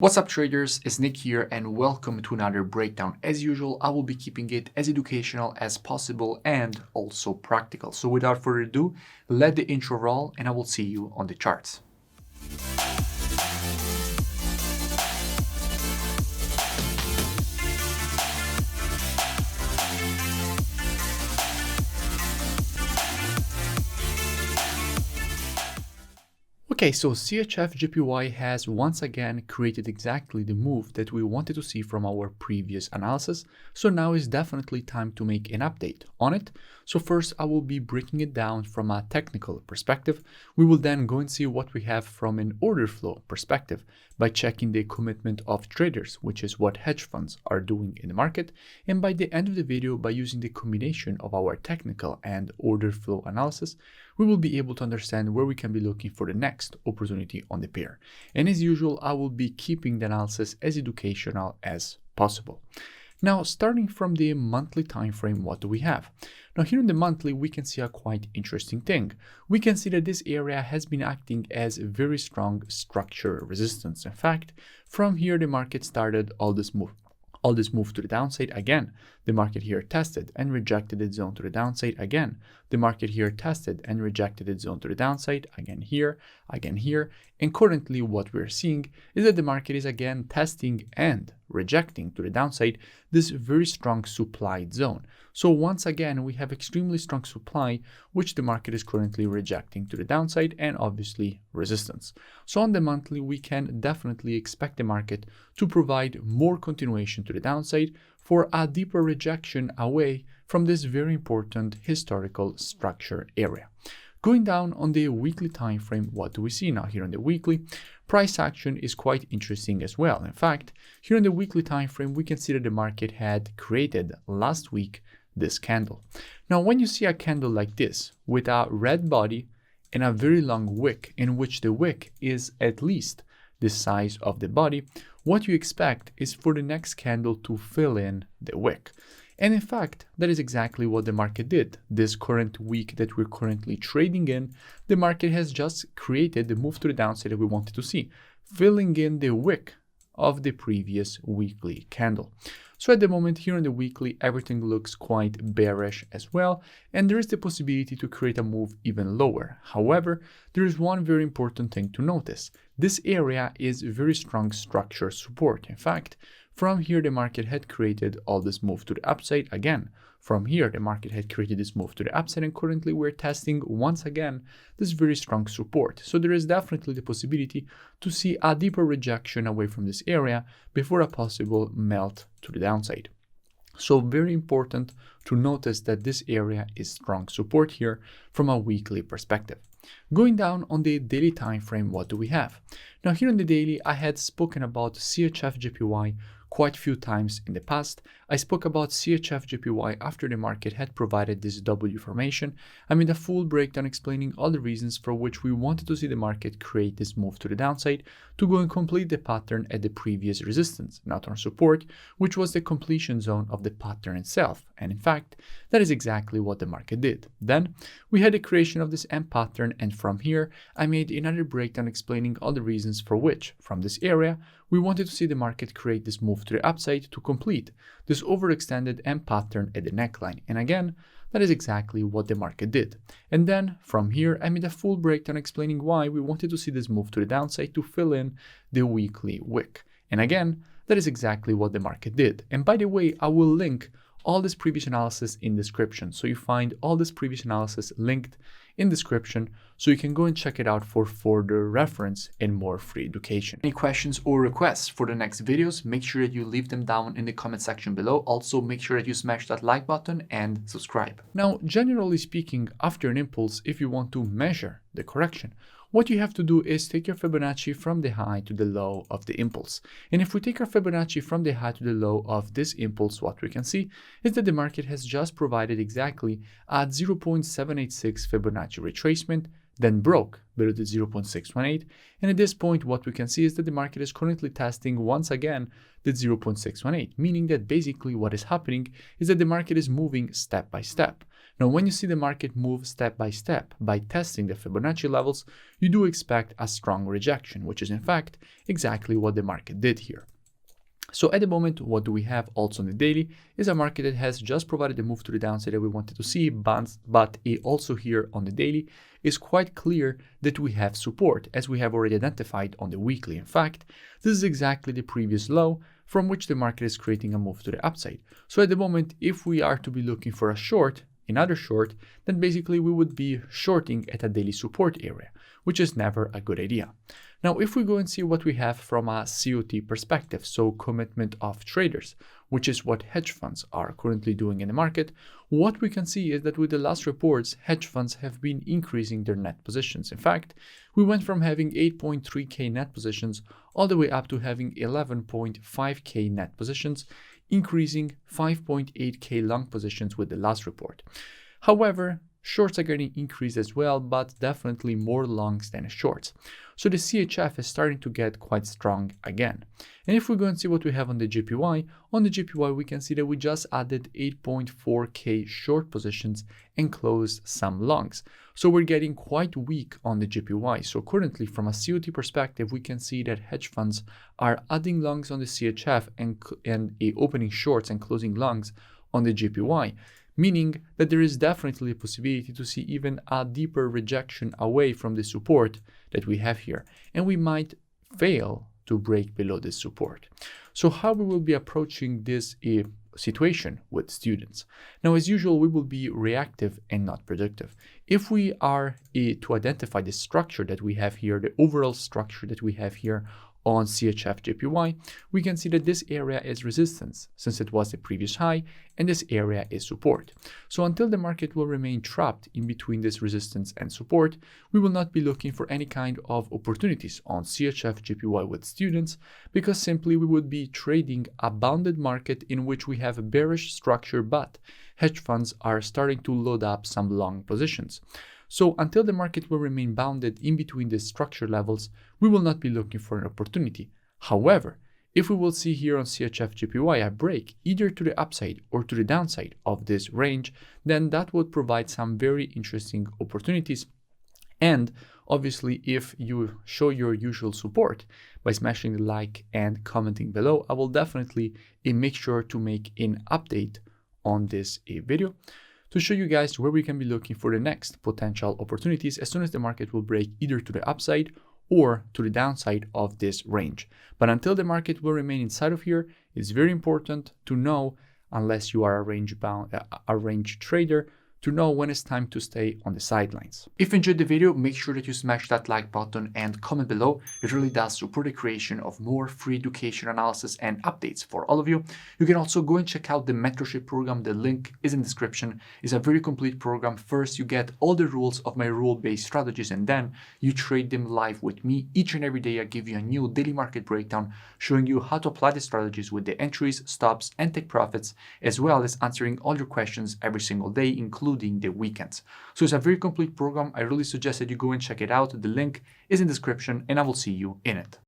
What's up traders, it's Nick here and welcome to another breakdown. As usual, I will be keeping it as educational as possible and also practical. So without further ado, let the intro roll and I will see you on the charts. Okay, so CHF JPY has once again created exactly the move that we wanted to see from our previous analysis. So now is definitely time to make an update on it. So first I will be breaking it down from a technical perspective. We will then go and see what we have from an order flow perspective by checking the commitment of traders, which is what hedge funds are doing in the market. And by the end of the video, by using the combination of our technical and order flow analysis, we will be able to understand where we can be looking for the next opportunity on the pair. And as usual, I will be keeping the analysis as educational as possible. Now, starting from the monthly time frame, what do we have? Now, here in the monthly, we can see a quite interesting thing. We can see that this area has been acting as a very strong structure resistance. In fact, from here, the market started all this move to the downside. Again, the market here tested and rejected its zone to the downside. Again, the market here tested and rejected its zone to the downside. Again here. And currently what we're seeing is that the market is again testing and rejecting to the downside this very strong supply zone. So once again, we have extremely strong supply, which the market is currently rejecting to the downside and obviously resistance. So on the monthly, we can definitely expect the market to provide more continuation to the downside for a deeper rejection away from this very important historical structure area. Going down on the weekly time frame, what do we see now here on the weekly? Price action is quite interesting as well. In fact, here on the weekly time frame, we can see that the market had created last week this candle. Now, when you see a candle like this with a red body and a very long wick, in which the wick is at least the size of the body, what you expect is for the next candle to fill in the wick. And in fact, that is exactly what the market did. This current week that we're currently trading in, the market has just created the move to the downside that we wanted to see, filling in the wick of the previous weekly candle. So at the moment here on the weekly, everything looks quite bearish as well, and there is the possibility to create a move even lower. However, there is one very important thing to notice. This area is very strong structure support. In fact, from here, the market had created all this move to the upside. Again, from here, the market had created this move to the upside, and currently we're testing once again this very strong support. So there is definitely the possibility to see a deeper rejection away from this area before a possible melt to the downside. So very important to notice that this area is strong support here from a weekly perspective. Going down on the daily time frame, what do we have? Now here on the daily, I had spoken about CHF JPY quite a few times in the past. I spoke about CHF JPY after the market had provided this W formation. I made a full breakdown explaining all the reasons for which we wanted to see the market create this move to the downside to go and complete the pattern at the previous resistance, not on support, which was the completion zone of the pattern itself. And in fact, that is exactly what the market did. Then we had the creation of this M pattern, and from here, I made another breakdown explaining all the reasons for which, from this area, we wanted to see the market create this move to the upside to complete this overextended M pattern at the neckline. And again, that is exactly what the market did. And then from here, I made a full breakdown explaining why we wanted to see this move to the downside to fill in the weekly wick. And again, that is exactly what the market did. And by the way, I will link all this previous analysis in description. So you find all this previous analysis linked in description, so you can go and check it out for further reference and more free education. Any questions or requests for the next videos, make sure that you leave them down in the comment section below. Also, make sure that you smash that like button and subscribe. Now, generally speaking, after an impulse, if you want to measure the correction, what you have to do is take your Fibonacci from the high to the low of the impulse. And if we take our Fibonacci from the high to the low of this impulse, what we can see is that the market has just provided exactly at 0.786 Fibonacci retracement, then broke below the 0.618. And at this point, what we can see is that the market is currently testing once again the 0.618, meaning that basically what is happening is that the market is moving step by step. Now, when you see the market move step by step by testing the Fibonacci levels, you do expect a strong rejection, which is in fact exactly what the market did here. So at the moment, what do we have also on the daily is a market that has just provided the move to the downside that we wanted to see, but it also here on the daily is quite clear that we have support, as we have already identified on the weekly. In fact, this is exactly the previous low from which the market is creating a move to the upside. So at the moment, if we are to be looking for a short, another short, then basically we would be shorting at a daily support area, which is never a good idea. Now, if we go and see what we have from a COT perspective, so commitment of traders, which is what hedge funds are currently doing in the market, what we can see is that with the last reports, hedge funds have been increasing their net positions. In fact, we went from having 8.3k net positions all the way up to having 11.5k net positions, increasing 5.8k long positions with the last report. However, shorts are getting increased as well, but definitely more longs than shorts. So the CHF is starting to get quite strong again. And if we go and see what we have on the JPY, we can see that we just added 8.4k short positions and closed some longs. So we're getting quite weak on the JPY. So currently from a COT perspective, we can see that hedge funds are adding longs on the CHF and opening shorts and closing longs on the JPY. Meaning that there is definitely a possibility to see even a deeper rejection away from the support that we have here. And we might fail to break below this support. So how we will be approaching this situation with students? Now, as usual, we will be reactive and not predictive. If we are to identify the structure that we have here, the overall structure that we have here on CHF JPY, we can see that this area is resistance since it was the previous high, and this area is support. So until the market will remain trapped in between this resistance and support, we will not be looking for any kind of opportunities on CHF JPY with students, because simply we would be trading a bounded market in which we have a bearish structure, but hedge funds are starting to load up some long positions. So until the market will remain bounded in between the structure levels, we will not be looking for an opportunity. However, if we will see here on CHF JPY a break either to the upside or to the downside of this range, then that would provide some very interesting opportunities. And obviously, if you show your usual support by smashing the like and commenting below, I will definitely make sure to make an update on this video to show you guys where we can be looking for the next potential opportunities as soon as the market will break either to the upside or to the downside of this range. But until the market will remain inside of here, it's very important to know, unless you are a range trader, to know when it's time to stay on the sidelines. If you enjoyed the video, make sure that you smash that like button and comment below. It really does support the creation of more free education analysis and updates for all of you. You can also go and check out the mentorship program. The link is in the description. It's a very complete program. First, you get all the rules of my rule-based strategies, and then you trade them live with me. Each and every day, I give you a new daily market breakdown showing you how to apply the strategies with the entries, stops, and take profits, as well as answering all your questions every single day, including the weekends. So it's a very complete program. I really suggest that you go and check it out. The link is in the description, and I will see you in it.